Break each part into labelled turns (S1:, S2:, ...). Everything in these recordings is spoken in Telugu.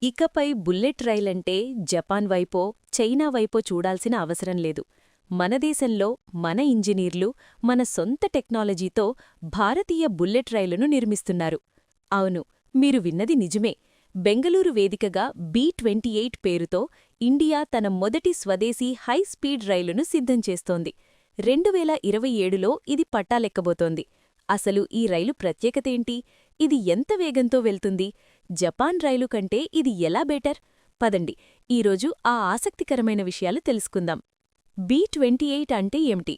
S1: ఇకపై బుల్లెట్ రైలంటే జపాన్ వైపో చైనా వైపో చూడాల్సిన అవసరం లేదు. మన దేశంలో మన ఇంజనీర్లు మన సొంత టెక్నాలజీతో భారతీయ బుల్లెట్ రైలును నిర్మిస్తున్నారు. అవును, మీరు విన్నది నిజమే. బెంగళూరు వేదికగా B-28 పేరుతో ఇండియా తన మొదటి స్వదేశీ హైస్పీడ్ రైలును సిద్ధం చేస్తోంది. 2027లో ఇది పట్టాలెక్కబోతోంది. అసలు ఈ రైలు ప్రత్యేకతేంటి? ఇది ఎంత వేగంతో వెళ్తుంది? జపాన్ రైలు కంటే ఇది ఎలా బెటర్? పదండి, ఈరోజు ఆ ఆసక్తికరమైన విషయాలు తెలుసుకుందాం. B-28 అంటే ఏమిటి?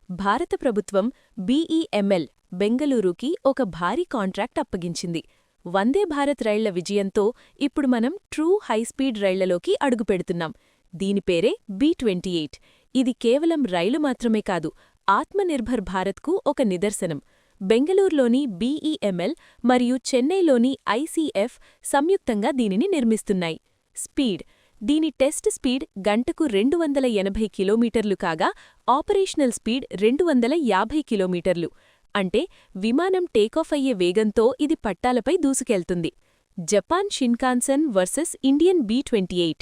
S1: భారత ప్రభుత్వం BEML బెంగళూరుకి ఒక భారీ కాంట్రాక్ట్ అప్పగించింది. వందే భారత్ రైళ్ల విజయంతో ఇప్పుడు మనం ట్రూ హైస్పీడ్ రైళ్లలోకి అడుగుపెడుతున్నాం. దీని పేరే B-28. ఇది కేవలం రైలు మాత్రమే కాదు, ఆత్మనిర్భర్ భారత్కు ఒక నిదర్శనం. బెంగళూరులోని BEML మరియు చెన్నైలోని ICF సంయుక్తంగా దీనిని నిర్మిస్తున్నాయి. స్పీడ్: దీని టెస్ట్ స్పీడ్ గంటకు 280 కిలోమీటర్లు కాగా ఆపరేషనల్ స్పీడ్ 250 కిలోమీటర్లు. అంటే విమానం టేకాఫ్ అయ్యే వేగంతో ఇది పట్టాలపై దూసుకెళ్తుంది. Japan Shinkansen versus Indian B-28.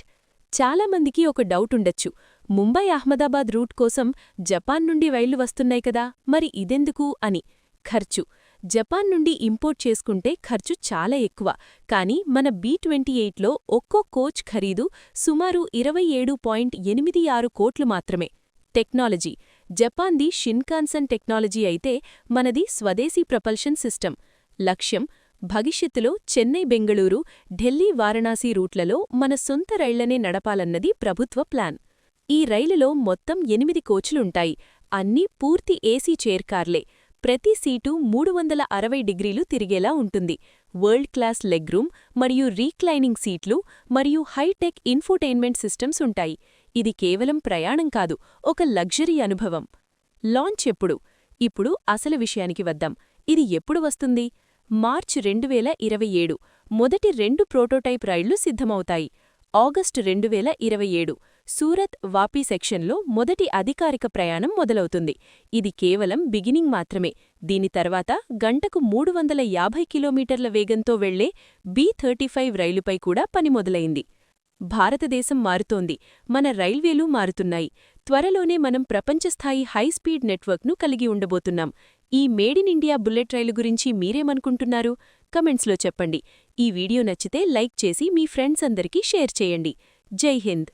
S1: చాలామందికి ఒక డౌటుండొచ్చు, ముంబై అహ్మదాబాద్ రూట్ కోసం జపాన్ నుండి రైళ్లు వస్తున్నాయి కదా, మరి ఇదెందుకు అని. ఖర్చు: జపాన్ నుండి ఇంపోర్ట్ చేసుకుంటే ఖర్చు చాలా ఎక్కువ, కానీ మన B-28లో ఒక్కో కోచ్ ఖరీదు సుమారు 27.86 కోట్లు మాత్రమే. టెక్నాలజీ: జపాన్ది షిన్కాన్సెన్ టెక్నాలజీ అయితే మనది స్వదేశీ ప్రపల్షన్ సిస్టమ్. లక్ష్యం: భవిష్యత్తులో చెన్నై బెంగళూరు, ఢిల్లీ వారణాసి రూట్లలో మన సొంత రైళ్లనే నడపాలన్నది ప్రభుత్వ ప్లాన్. ఈ రైలులో మొత్తం 8 కోచ్లుంటాయి. అన్నీ పూర్తి ఏసీ చైర్ కార్లే. ప్రతి సీటు 360 డిగ్రీలు తిరిగేలా ఉంటుంది. వరల్డ్ క్లాస్ లెగ్ రూమ్ మరియు రీక్లైనింగ్ సీట్లు మరియు హైటెక్ ఇన్ఫోటైన్మెంట్ సిస్టమ్స్ ఉంటాయి. ఇది కేవలం ప్రయాణం కాదు, ఒక లగ్జరీ అనుభవం. లాంచ్ ఎప్పుడు? ఇప్పుడు అసలు విషయానికి వద్దాం. ఇది ఎప్పుడు వస్తుంది? మార్చ్ 2027 మొదటి 2 ప్రోటోటైప్ రైళ్లు సిద్ధమవుతాయి. ఆగస్టు 2027 సూరత్ వాపీ సెక్షన్లో మొదటి అధికారిక ప్రయాణం మొదలవుతుంది. ఇది కేవలం బిగినింగ్ మాత్రమే. దీని తర్వాత గంటకు 350 కిలోమీటర్ల వేగంతో వెళ్లే B-35 రైలుపై కూడా పని మొదలైంది. భారతదేశం మారుతోంది, మన రైల్వేలు మారుతున్నాయి. త్వరలోనే మనం ప్రపంచస్థాయి హైస్పీడ్ నెట్వర్క్ను కలిగి ఉండబోతున్నాం. ఈ మేడిన్ ఇండియా బుల్లెట్ రైలు గురించి మీరేమనుకుంటున్నారు? కమెంట్స్లో చెప్పండి. ఈ వీడియో నచ్చితే లైక్ చేసి మీ ఫ్రెండ్స్ అందరికీ షేర్ చేయండి. జై హింద్.